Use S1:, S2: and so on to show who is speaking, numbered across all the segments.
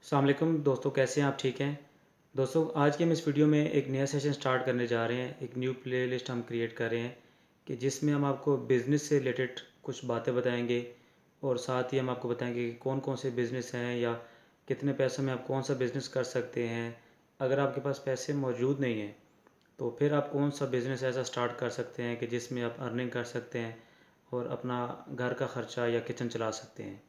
S1: अस्सलाम वालेकुम दोस्तों, कैसे हैं आप? ठीक हैं दोस्तों। आज के हम इस वीडियो में एक नया सेशन स्टार्ट करने जा रहे हैं। एक न्यू प्लेलिस्ट हम क्रिएट कर रहे हैं कि जिसमें हम आपको बिज़नेस से रिलेटेड कुछ बातें बताएंगे और साथ ही हम आपको बताएंगे कि कौन कौन से बिज़नेस हैं या कितने पैसों में आप कौन सा बिज़नेस कर सकते हैं। अगर आपके पास पैसे मौजूद नहीं हैं तो फिर आप कौन सा बिज़नेस ऐसा स्टार्ट कर सकते हैं कि जिसमें आप अर्निंग कर सकते हैं और अपना घर का ख़र्चा या किचन चला सकते हैं।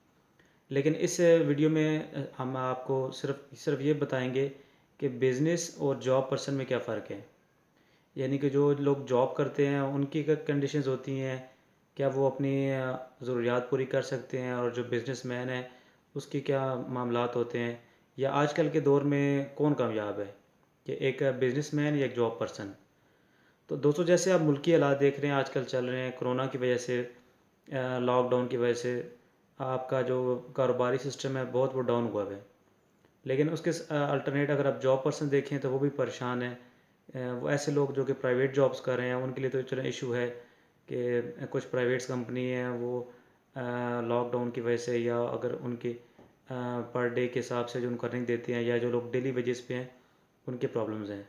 S1: लेकिन इस वीडियो में हम आपको सिर्फ सिर्फ ये बताएंगे कि बिज़नेस और जॉब पर्सन में क्या फ़र्क है। यानी कि जो लोग जॉब करते हैं उनकी क्या कंडीशंस होती हैं, क्या वो अपनी ज़रूरियात पूरी कर सकते हैं, और जो बिज़नेसमैन है उसके क्या मामलात होते हैं, या आजकल के दौर में कौन कामयाब है कि एक बिज़नेसमैन या एक जॉब पर्सन। तो दोस्तों, जैसे आप मुल्की हालात देख रहे हैं आजकल चल रहे हैं, कोरोना की वजह से, लॉकडाउन की वजह से आपका जो कारोबारी सिस्टम है बहुत वो डाउन हुआ है। लेकिन उसके अल्टरनेट अगर आप जॉब पर्सन देखें तो वो भी परेशान है। वो ऐसे लोग जो कि प्राइवेट जॉब्स कर रहे हैं उनके लिए तो चलो इशू है कि कुछ प्राइवेट्स कंपनी हैं वो लॉकडाउन की वजह से, या अगर उनकी पर डे के हिसाब से जो उनको अर्निंग देते हैं, या जो लोग डेली वेजेस पे हैं उनके प्रॉब्लम्स हैं।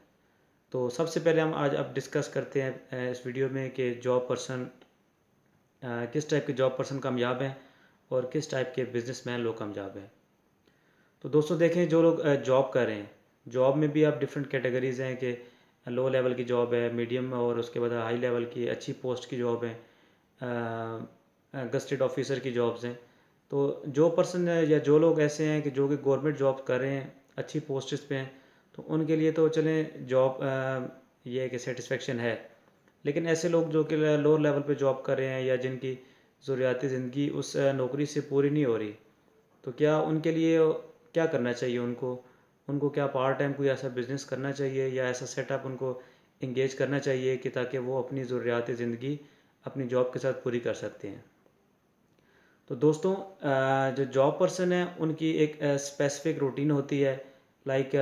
S1: तो सबसे पहले हम आज अब डिस्कस करते हैं इस वीडियो में कि जॉब पर्सन, किस टाइप के जॉब पर्सन कामयाब हैं और किस टाइप के बिजनेसमैन लोग कामयाब हैं। तो दोस्तों देखें, जो लोग जॉब कर रहे हैं, जॉब में भी आप डिफरेंट कैटेगरीज हैं कि लो लेवल की जॉब है, मीडियम और उसके बाद हाई लेवल की अच्छी पोस्ट की जॉब है, गस्टेड ऑफिसर की जॉब्स हैं। तो जो पर्सन या जो लोग ऐसे हैं कि जो कि गवर्नमेंट जॉब कर रहे हैं, अच्छी पोस्ट्स पे हैं, तो उनके लिए तो चलें जॉब ये है कि सेटिस्फेक्शन है। लेकिन ऐसे लोग जो कि लोअर लेवल पे जॉब कर रहे हैं या जिनकी ज़रूरियाती ज़िंदगी उस नौकरी से पूरी नहीं हो रही, तो क्या उनके लिए क्या करना चाहिए उनको। उनको क्या पार्ट टाइम कोई ऐसा बिज़नेस करना चाहिए या ऐसा सेटअप उनको इंगेज करना चाहिए कि ताकि वो अपनी ज़रूरियाती ज़िंदगी अपनी जॉब के साथ पूरी कर सकते हैं। तो दोस्तों, जो जॉब पर्सन है उनकी एक स्पेसिफिक रूटीन होती है, लाइक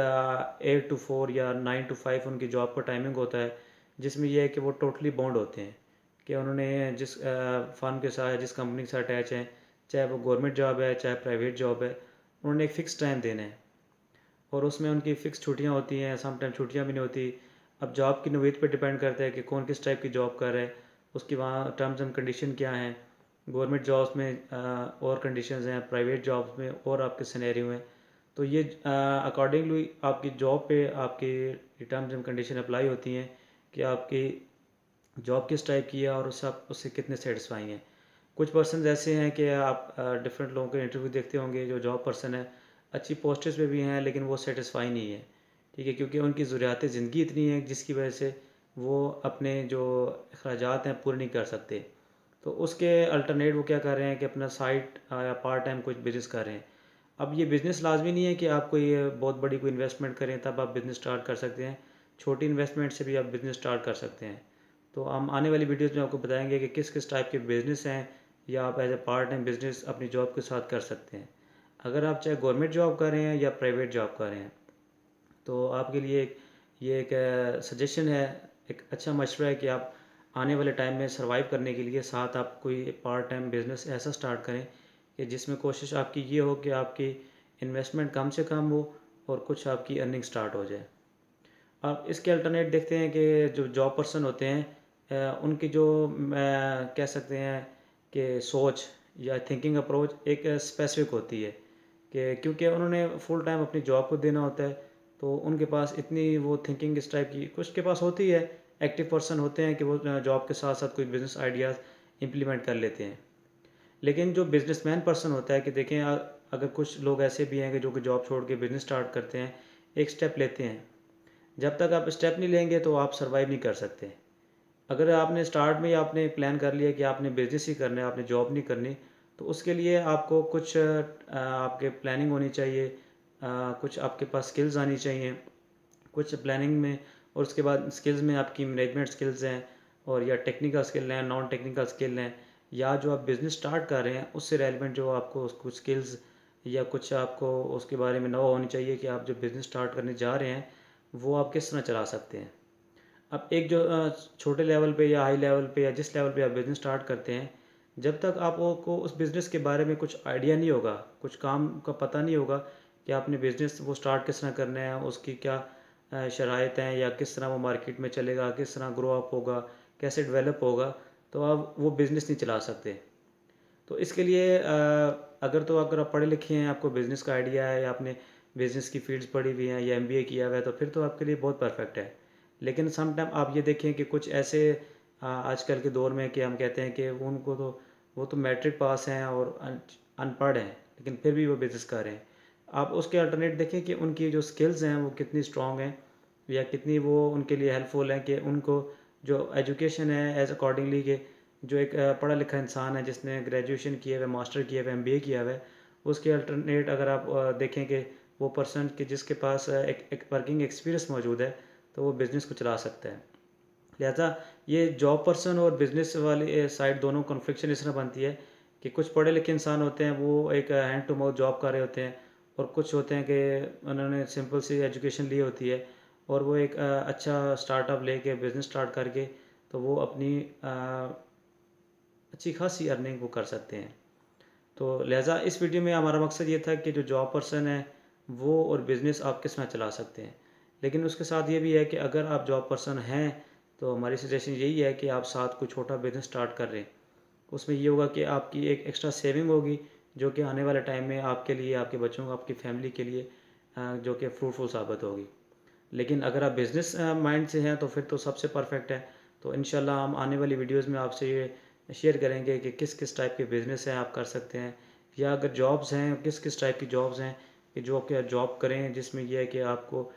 S1: 8 to 4 या 9 to 5 उनकी जॉब का टाइमिंग होता है, जिसमें यह है कि वो टोटली बॉन्ड होते हैं कि उन्होंने जिस फर्म के साथ, जिस कंपनी के साथ अटैच हैं, चाहे वो गवर्नमेंट जॉब है चाहे प्राइवेट जॉब है, उन्होंने एक फ़िक्स टाइम देना है और उसमें उनकी फ़िक्स छुट्टियां होती हैं, समटाइम छुट्टियां भी नहीं होती। अब जॉब की नौयत पे डिपेंड करता है कि कौन किस टाइप की जॉब कर रहा है, उसकी वहाँ टर्म्स एंड कंडीशन क्या हैं। गवर्नमेंट जॉब्स में और कंडीशंस हैं, प्राइवेट जॉब्स में और आपके सिनेरियो हैं। तो ये अकॉर्डिंगली आपकी जॉब पे आपकी टर्म्स एंड कंडीशन अप्लाई होती हैं कि आपकी जॉब किस टाइप की है और उससे आप उससे कितने सेटिस्फाई हैं। कुछ पर्सन ऐसे हैं कि आप डिफरेंट लोगों के इंटरव्यू देखते होंगे, जो जॉब पर्सन है अच्छी पोस्ट्स पे भी हैं लेकिन वो सेटिस्फाई नहीं है, ठीक है, क्योंकि उनकी ज़रूरियात ज़िंदगी इतनी है जिसकी वजह से वो अपने जो अखराजात हैं पूरे नहीं कर सकते। तो उसके अल्टरनेट वो क्या कर रहे हैं कि अपना साइड या पार्ट टाइम कुछ बिज़नेस कर रहे हैं। अब ये बिज़नेस लाजमी नहीं है कि आप कोई बहुत बड़ी कोई इन्वेस्टमेंट करें तब आप बिज़नेस स्टार्ट कर सकते हैं। छोटी इन्वेस्टमेंट से भी आप बिज़नेस स्टार्ट कर सकते हैं। तो हम आने वाली वीडियोज़ में आपको बताएंगे कि किस किस टाइप के बिज़नेस हैं या आप as a part time business अपनी जॉब के साथ कर सकते हैं। अगर आप चाहे गवर्नमेंट जॉब कर रहे हैं या प्राइवेट जॉब कर रहे हैं, तो आपके लिए ये एक सजेशन है, एक अच्छा मशवरा है कि आप आने वाले टाइम में सर्वाइव करने के लिए साथ आप कोई पार्ट टाइम बिज़नेस ऐसा स्टार्ट करें कि जिसमें कोशिश आपकी ये हो कि आपकी इन्वेस्टमेंट कम से कम हो और कुछ आपकी अर्निंग स्टार्ट हो जाए। अब इसके अल्टरनेट देखते हैं कि जो जॉब पर्सन होते हैं, उनकी जो कह सकते हैं कि सोच या थिंकिंग अप्रोच एक स्पेसिफिक होती है कि क्योंकि उन्होंने फुल टाइम अपनी जॉब को देना होता है, तो उनके पास इतनी वो थिंकिंग इस टाइप की कुछ के पास होती है। एक्टिव पर्सन होते हैं कि वो जॉब के साथ साथ कोई बिज़नेस आइडियाज़ इम्प्लीमेंट कर लेते हैं। लेकिन जो बिजनेसमैन पर्सन होता है कि देखें, अगर कुछ लोग ऐसे भी हैं कि जो कि जॉब छोड़ के बिज़नेस स्टार्ट करते हैं, एक स्टेप लेते हैं। जब तक आप स्टेप नहीं लेंगे तो आप सर्वाइव नहीं कर सकते। अगर आपने स्टार्ट में ही आपने प्लान कर लिया कि आपने बिजनेस ही करना है, आपने जॉब नहीं करनी, तो उसके लिए आपको कुछ आपके प्लानिंग होनी चाहिए, कुछ आपके पास स्किल्स आनी चाहिए, कुछ प्लानिंग में, और उसके बाद स्किल्स में आपकी मैनेजमेंट स्किल्स हैं और या टेक्निकल स्किल हैं, नॉन टेक्निकल स्किल हैं, या जो आप बिज़नेस स्टार्ट कर रहे हैं उससे रेलिवेंट जो आपको कुछ स्किल्स या कुछ आपको उसके बारे में नॉ होनी चाहिए कि आप जो बिज़नेस स्टार्ट करने जा रहे हैं वो आप किस तरह चला सकते हैं। अब एक जो छोटे लेवल पे या हाई लेवल पे या जिस लेवल पे आप बिज़नेस स्टार्ट करते हैं, जब तक आपको उस बिज़नेस के बारे में कुछ आइडिया नहीं होगा, कुछ काम का पता नहीं होगा कि आपने बिज़नेस वो स्टार्ट किस तरह करना है, उसकी क्या शराइत हैं, या किस तरह वो मार्केट में चलेगा, किस तरह ग्रो अप होगा, कैसे डेवलप होगा, तो आप वो बिज़नेस नहीं चला सकते। तो इसके लिए अगर आप पढ़े लिखे हैं, आपको बिज़नेस का आइडिया है, या आपने बिज़नेस की फील्ड्स पढ़ी हुई हैं, या एमबीए किया हुआ है, तो फिर तो आपके लिए बहुत परफेक्ट है। लेकिन सम टाइम आप ये देखें कि कुछ ऐसे आजकल के दौर में कि हम कहते हैं कि उनको तो वो तो मैट्रिक पास हैं और अनपढ़ हैं, लेकिन फिर भी वो बिज़नेस कर रहे हैं। आप उसके अल्टरनेट देखें कि उनकी जो स्किल्स हैं वो कितनी स्ट्रॉन्ग हैं, या कितनी वो उनके लिए हेल्पफुल हैं, कि उनको जो एजुकेशन है एज अकॉर्डिंगली, के जो एक पढ़ा लिखा इंसान है जिसने ग्रेजुएशन किया हुआ है, मास्टर किया हुआ है, एमबीए किया हुआ है, उसके अल्टरनेट अगर आप देखें कि वो पर्सन कि जिसके पास एक वर्किंग एक्सपीरियंस मौजूद है, तो वो बिज़नेस को चला सकता है। लिहाजा ये जॉब पर्सन और बिज़नेस वाली साइड दोनों कन्फ्लिक्शन इस तरह बनती है कि कुछ पढ़े लिखे इंसान होते हैं, वो एक हैंड टू माउथ जॉब कर रहे होते हैं, और कुछ होते हैं कि उन्होंने सिंपल सी एजुकेशन ली होती है, और वो एक अच्छा स्टार्टअप लेके बिज़नेस स्टार्ट करके तो वो अपनी अच्छी खासी अर्निंग वो कर सकते हैं। तो लिहाजा इस वीडियो में हमारा मकसद ये था कि जो जॉब पर्सन है वो और बिज़नेस आप किस तरह चला सकते हैं। लेकिन उसके साथ ये भी है कि अगर आप जॉब पर्सन हैं, तो हमारी सजेशन यही है कि आप साथ कोई छोटा बिज़नेस स्टार्ट कर रहे हैं। उसमें ये होगा कि आपकी एक एक्स्ट्रा सेविंग होगी, जो कि आने वाले टाइम में आपके लिए, आपके बच्चों को, आपकी फैमिली के लिए जो कि फ्रूटफुल साबित होगी। लेकिन अगर आप बिज़नेस माइंड से हैं, तो फिर तो सबसे परफेक्ट है। तो इंशाल्लाह हम आने वाली वीडियोस में आपसे ये शेयर करेंगे कि किस किस टाइप के बिज़नेस हैं आप कर सकते हैं, या अगर जॉब्स हैं किस किस टाइप की जॉब्स हैं कि जो कि जॉब करें जिसमें यह है कि आपको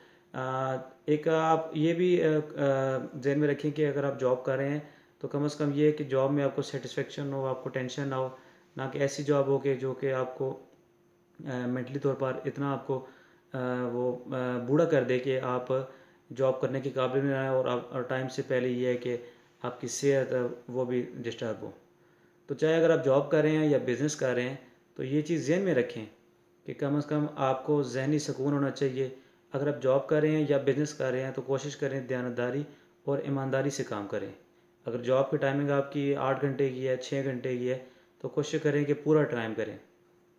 S1: एक आप ये भी ज़हन में रखें कि अगर आप जॉब कर रहे हैं, तो कम से कम ये है कि जॉब में आपको सेटिस्फेक्शन हो, आपको टेंशन ना हो, ना कि ऐसी जॉब हो कि जो कि आपको मेंटली तौर पर इतना आपको वो बूढ़ा कर दे कि आप जॉब करने के काबिल नहीं रहे, और आप और टाइम से पहले ये है कि आपकी सेहत वो भी डिस्टर्ब हो। तो चाहे अगर आप जॉब कर रहे हैं या बिज़नेस कर रहे हैं, तो ये चीज़ ज़हन में रखें कि कम से कम आपको ज़हनी सुकून होना चाहिए। अगर आप जॉब कर रहे हैं या बिज़नेस कर रहे हैं, तो कोशिश करें दयानतदारी और ईमानदारी से काम करें। अगर जॉब की टाइमिंग आपकी 8 घंटे की है, 6 घंटे की है, तो कोशिश करें कि पूरा टाइम करें,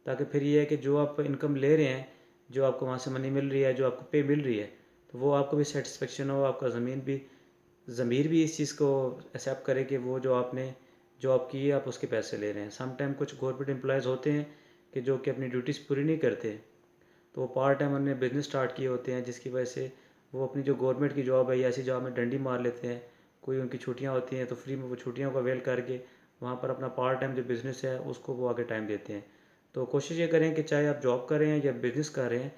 S1: ताकि फिर ये है कि जो आप इनकम ले रहे हैं, जो आपको वहाँ से मनी मिल रही है, जो आपको पे मिल रही है, तो वो आपको भी सेटिस्फेक्शन हो, आपका ज़मीर भी इस चीज़ को एक्सेप्ट करे कि वो जो आपने जॉब की है, आप उसके पैसे ले रहे हैं। सम टाइम कुछ गवर्नमेंट एम्प्लॉयज़ होते हैं कि जो कि अपनी ड्यूटीज़ पूरी नहीं करते, तो वो पार्ट टाइम उन्होंने बिज़नेस स्टार्ट किए होते हैं, जिसकी वजह से वो अपनी जो गवर्नमेंट की जॉब है या ऐसी जॉब में डंडी मार लेते हैं। कोई उनकी छुट्टियाँ होती हैं, तो फ्री में वो छुट्टियों का अवेल करके वहाँ पर अपना पार्ट टाइम जो बिज़नेस है उसको वो आगे टाइम देते हैं। तो कोशिश ये करें कि चाहे आप जॉब कर रहे हैं या बिज़नेस कर रहे हैं,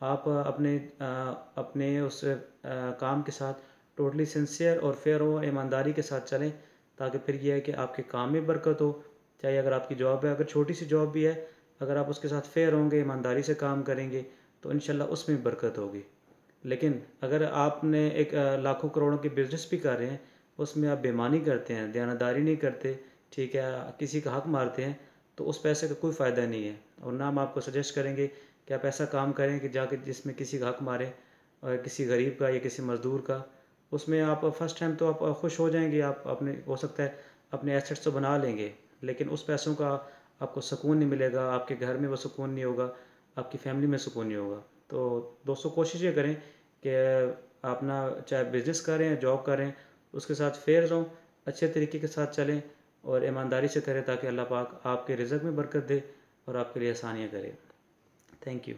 S1: आप अपने उस काम के साथ टोटली सिंसियर और फेयर हो, ईमानदारी के साथ चलें, ताकि फिर ये है कि आपके काम में बरकत हो। चाहे अगर आपकी जॉब है, अगर छोटी सी जॉब भी है, अगर आप उसके साथ फेयर होंगे, ईमानदारी से काम करेंगे, तो इंशाल्लाह उसमें बरकत होगी। लेकिन अगर आपने एक लाखों करोड़ों के बिज़नेस भी कर रहे हैं, उसमें आप बेईमानी करते हैं, दयानतदारी नहीं करते, ठीक है, किसी का हक मारते हैं, तो उस पैसे का कोई फ़ायदा नहीं है। और ना हम आपको सजेस्ट करेंगे कि आप ऐसा काम करें कि जाके जिसमें किसी का हक मारें, और किसी गरीब का या किसी मज़दूर का। उसमें आप फर्स्ट टाइम तो आप खुश हो जाएंगे, आप अपने हो सकता है अपने एसेट्स तो बना लेंगे, लेकिन उस पैसों का आपको सुकून नहीं मिलेगा, आपके घर में वो सुकून नहीं होगा, आपकी फैमिली में सुकून नहीं होगा। तो दोस्तों कोशिश ये करें कि अपना चाहे बिज़नेस करें, जॉब करें, उसके साथ फेयर रहें, अच्छे तरीके के साथ चलें और ईमानदारी से करें, ताकि अल्लाह पाक आपके रिज़्क़ में बरकत दे और आपके लिए आसानियाँ करे। Thank you.